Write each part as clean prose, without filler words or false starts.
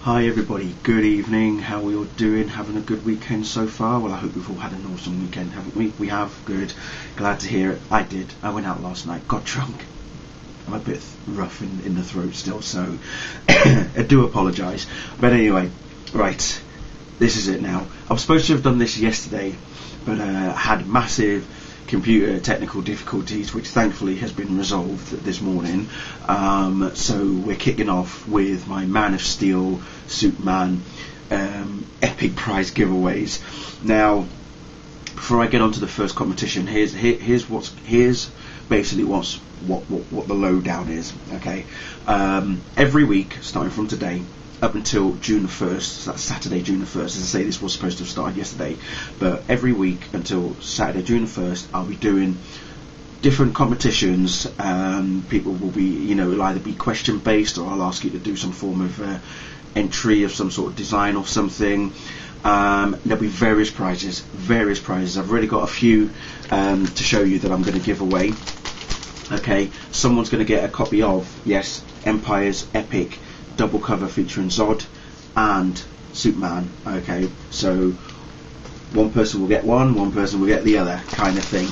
Hi everybody, good evening. How are we all doing? Having a good weekend so far? Well, I hope we've all had an awesome weekend, haven't we? We have, good. Glad to hear it. I did. I went out last night, got drunk. I'm a bit rough in the throat still, so I do apologise. But anyway, right, this is it now. I was supposed to have done this yesterday, but had massive computer technical difficulties, which thankfully has been resolved this morning. So we're kicking off with my Man of Steel, Superman, epic prize giveaways. Now, before I get on to the first competition, here's basically what the lowdown is. Okay, every week starting from today up until June the 1st, so that's Saturday, June the 1st. As I say, this was supposed to have started yesterday, but every week until Saturday, June the 1st, I'll be doing different competitions. People will be, it'll either be question based, or I'll ask you to do some form of entry of some sort of design or something. There'll be various prizes. I've already got a few to show you that I'm going to give away. Okay, someone's going to get a copy of, yes, Empire's epic double cover featuring Zod and Superman. Okay, so one person will get one person will get the other, kind of thing.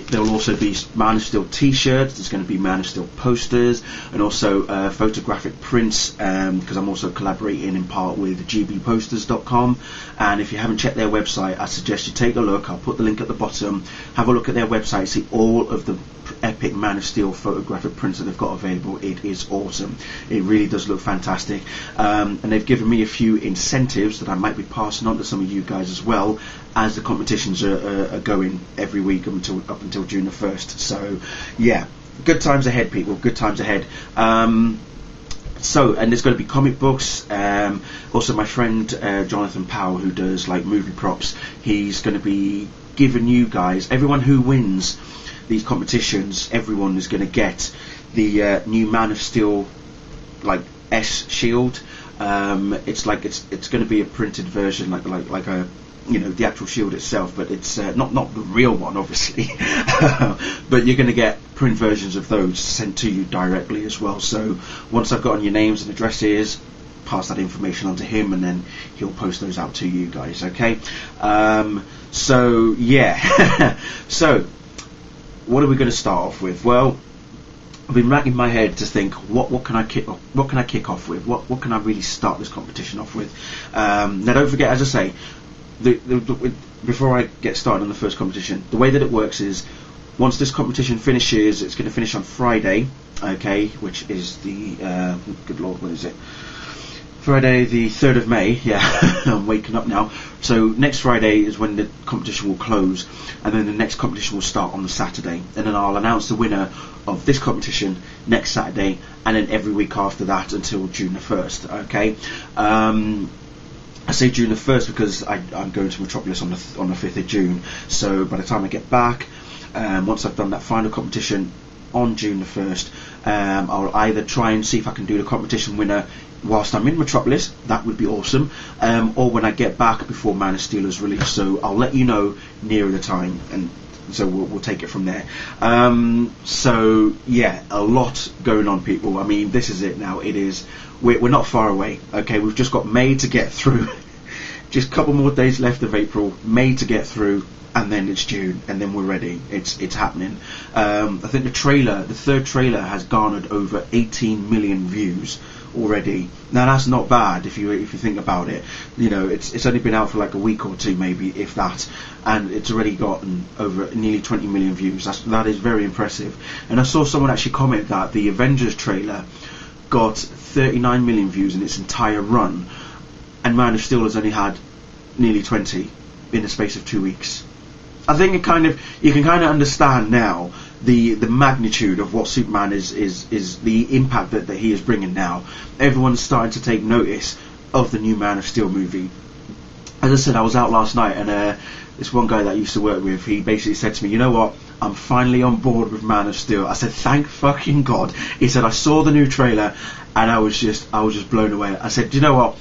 There'll also be Man of Steel t-shirts, there's going to be Man of Steel posters, and also photographic prints, because I'm also collaborating in part with gbposters.com. and if you haven't checked their website, I suggest you take a look. I'll put the link at the bottom. Have a look at their website, see all of the epic Man of Steel photographic prints that they've got available. It is awesome. It really does look fantastic. And they've given me a few incentives that I might be passing on to some of you guys as well, as the competitions are going every week up until June the 1st. So yeah, good times ahead, people, good times ahead. So, and there's going to be comic books. Also, my friend Jonathan Powell, who does like movie props, he's going to be giving you guys, everyone who wins these competitions, everyone is going to get the new Man of Steel like S shield. It's going to be a printed version, like a the actual shield itself, but it's not the real one, obviously. But you're going to get print versions of those sent to you directly as well. So once I've gotten your names and addresses, pass that information on to him, and then he'll post those out to you guys. Okay. So yeah. So what are we going to start off with? Well, I've been racking my head to think what can I kick off with? What can I really start this competition off with? Now, don't forget, as I say, before I get started on the first competition, the way that it works is, once this competition finishes, it's going to finish on Friday, okay, which is the good lord, what is it? Friday the 3rd of May, yeah. I'm waking up now. So next Friday is when the competition will close, and then the next competition will start on the Saturday, and then I'll announce the winner of this competition next Saturday, and then every week after that until June the 1st, okay. I say June the 1st because I'm going to Metropolis on the 5th of June, so by the time I get back, once I've done that final competition on June the 1st, I'll either try and see if I can do the competition winner whilst I'm in Metropolis, that would be awesome, or when I get back before Man of Steel is released. So I'll let you know nearer the time, and so we'll take it from there. So yeah, a lot going on, people. I mean, this is it now. It is, we're not far away. Okay, we've just got May to get through. Just a couple more days left of April, May to get through, and then it's June, and then we're ready. It's happening. I think the third trailer has garnered over 18 million views already. Now that's not bad if you think about it. It's only been out for like a week or two, maybe, if that, and it's already gotten over nearly 20 million views. That is very impressive. And I saw someone actually comment that the Avengers trailer got 39 million views in its entire run, and Man of Steel has only had nearly 20 in the space of 2 weeks. I think you can kind of understand now the magnitude of what Superman is the impact that he is bringing now. Everyone's starting to take notice of the new Man of Steel movie. As I said, I was out last night, and this one guy that I used to work with, he basically said to me, you know what, I'm finally on board with Man of Steel. I said, thank fucking God. He said, I saw the new trailer and I was just blown away. I said, do you know what,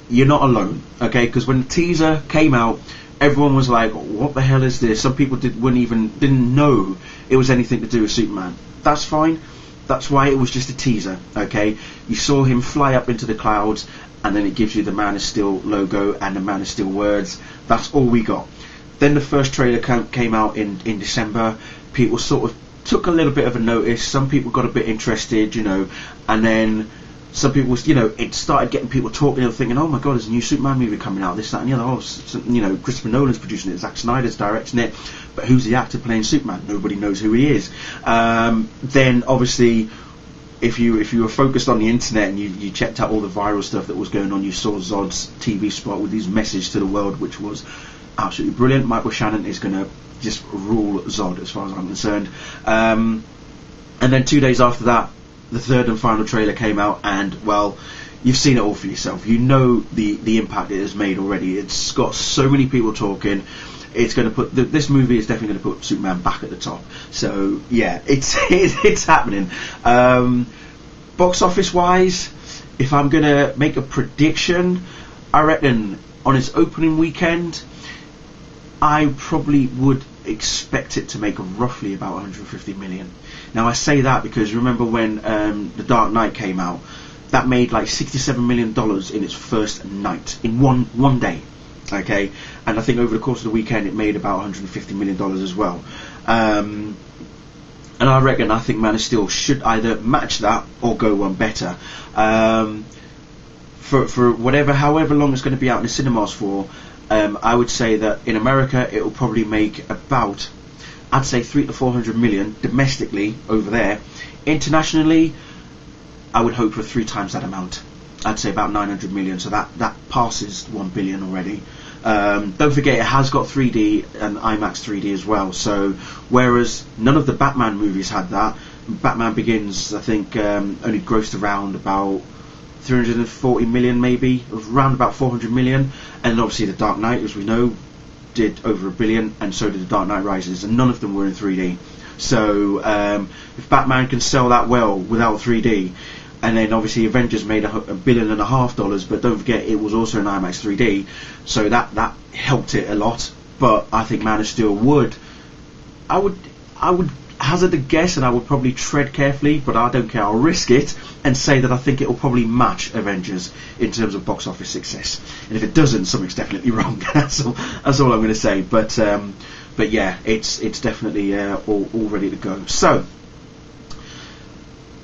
you're not alone, okay? Because when the teaser came out, everyone was like, what the hell is this? Some people didn't know it was anything to do with Superman. That's fine. That's why it was just a teaser. Okay, you saw him fly up into the clouds, and then it gives you the Man of Steel logo and the Man of Steel words. That's all we got. Then the first trailer came out in December. People sort of took a little bit of a notice. Some people got a bit interested, you know, and then some people, you know, it started getting people talking and thinking, oh my god, there's a new Superman movie coming out, this, that and the other. Oh, you know, Christopher Nolan's producing it, Zack Snyder's directing it, but who's the actor playing Superman? Nobody knows who he is. Then obviously, if you were focused on the internet and you checked out all the viral stuff that was going on, you saw Zod's TV spot with his message to the world, which was absolutely brilliant. Michael Shannon is going to just rule Zod as far as I'm concerned. And then 2 days after that, the third and final trailer came out, and well, you've seen it all for yourself. You know the impact it has made already. It's got so many people talking. It's going to put this movie is definitely going to put Superman back at the top. So yeah, it's happening. Box office wise, if I'm going to make a prediction, I reckon on its opening weekend, I probably would expect it to make roughly about 150 million. Now I say that because remember when The Dark Knight came out, that made like $67 million in its first night, in one day. Okay, and I think over the course of the weekend it made about $150 million as well. And I think Man of Steel should either match that or go one better. For however long it's going to be out in the cinemas for, I would say that in America it will probably make about, I'd say 300 to 400 million domestically over there. Internationally, I would hope for 3 times that amount. I'd say about 900 million, so that passes 1 billion already. Don't forget it has got 3D and IMAX 3D as well, so whereas none of the Batman movies had that, Batman Begins I think only grossed around about 340 million maybe, around about 400 million, and obviously The Dark Knight, as we know, did over $1 billion, and so did The Dark Knight Rises, and none of them were in 3D. So if Batman can sell that well without 3D, and then obviously Avengers made $1.5 billion, but don't forget it was also in IMAX 3D, so that helped it a lot. But I think Man of Steel would hazard a guess, and I would probably tread carefully, but I don't care, I'll risk it and say that I think it will probably match Avengers in terms of box office success. And if it doesn't, something's definitely wrong. That's all I'm going to say. But yeah, it's definitely all ready to go. So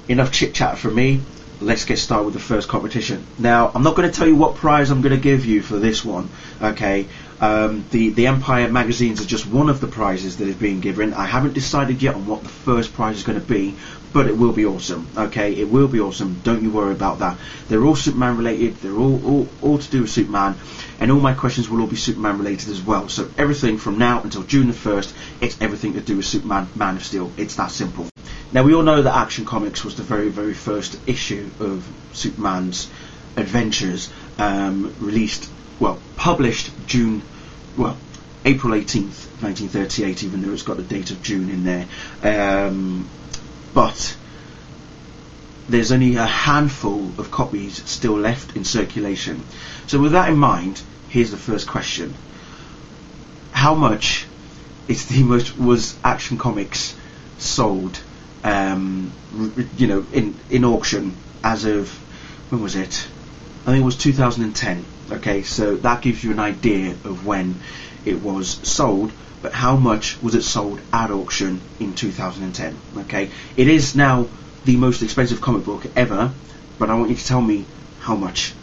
enough chit chat from me. Let's get started with the first competition. Now, I'm not going to tell you what prize I'm going to give you for this one, okay? The Empire magazines are just one of the prizes that is being given. I haven't decided yet on what the first prize is going to be, but it will be awesome, okay? It will be awesome. Don't you worry about that. They're all Superman related. They're all to do with Superman, and all my questions will all be Superman related as well. So everything from now until June the 1st, it's everything to do with Superman, Man of Steel. It's that simple. Now, we all know that Action Comics was the very, very first issue of Superman's adventures, published April 18th, 1938, even though it's got the date of June in there. But there's only a handful of copies still left in circulation. So with that in mind, here's the first question. How much was Action Comics sold in auction as of, when was it? I think it was 2010. Okay, so that gives you an idea of when it was sold, but how much was it sold at auction in 2010? Okay, it is now the most expensive comic book ever, but I want you to tell me how much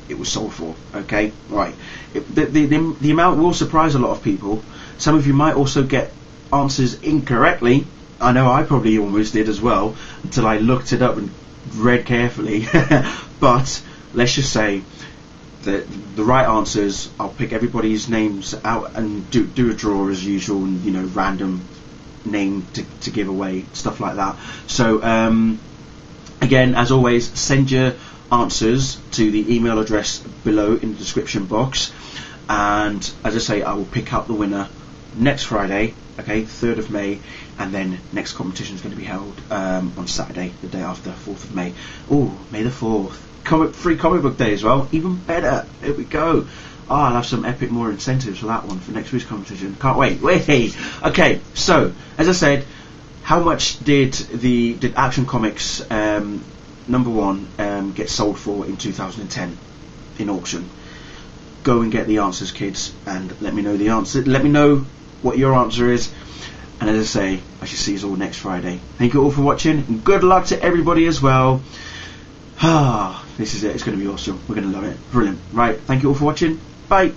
it was sold for. Okay, right. The amount will surprise a lot of people. Some of you might also get answers incorrectly. I know I probably almost did as well, until I looked it up and read carefully. But let's just say that the right answers, I'll pick everybody's names out and do a draw as usual, and random name to give away, stuff like that. So again, as always, send your answers to the email address below in the description box, and as I say, I will pick out the winner next Friday, okay, 3rd of May, and then next competition is going to be held on Saturday, the day after, 4th of May. Oh, May the 4th. Free comic book day as well, even better. Here we go. Oh, I'll have some epic more incentives for that one for next week's competition. Can't wait. Okay, so as I said, How much did Action Comics #1 get sold for in 2010 in auction? Go and get the answers, kids, and let me know the answer. Let me know what your answer is. And as I say, I shall see you all next Friday. Thank you all for watching, and good luck to everybody as well. This is it. It's going to be awesome. We're going to love it. Brilliant. Right. Thank you all for watching. Bye.